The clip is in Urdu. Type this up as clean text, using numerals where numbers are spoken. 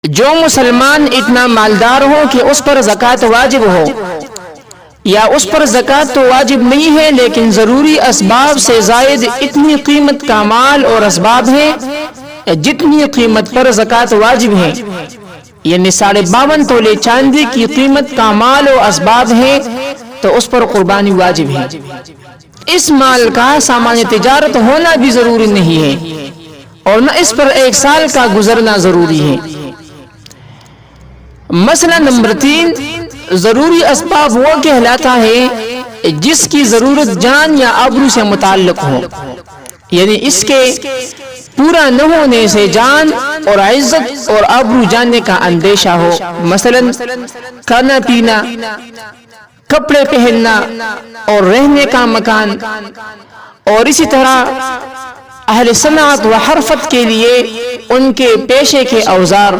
جو مسلمان اتنا مالدار ہو کہ اس پر زکوٰۃ واجب ہو، یا اس پر زکوٰۃ تو واجب نہیں ہے لیکن ضروری اسباب سے زائد اتنی قیمت کا مال اور اسباب ہیں جتنی قیمت پر زکوٰۃ واجب ہے، یعنی 52.5 تولے چاندی کی قیمت کا مال و اسباب ہے، تو اس پر قربانی واجب ہے۔ اس مال کا سامان تجارت ہونا بھی ضروری نہیں ہے، اور نہ اس پر 1 سال کا گزرنا ضروری ہے۔ مسئلہ نمبر 3، ضروری اسباب وہ کہلاتا ہے جس کی ضرورت جان یا آبرو سے متعلق ہو، یعنی اس کے پورا نہ ہونے سے جان اور عزت اور آبرو جانے کا اندیشہ ہو، مثلا کھانا پینا، کپڑے پہننا اور رہنے کا مکان، اور اسی طرح اہل صنعت و حرفت کے لیے ان کے پیشے کے اوزار۔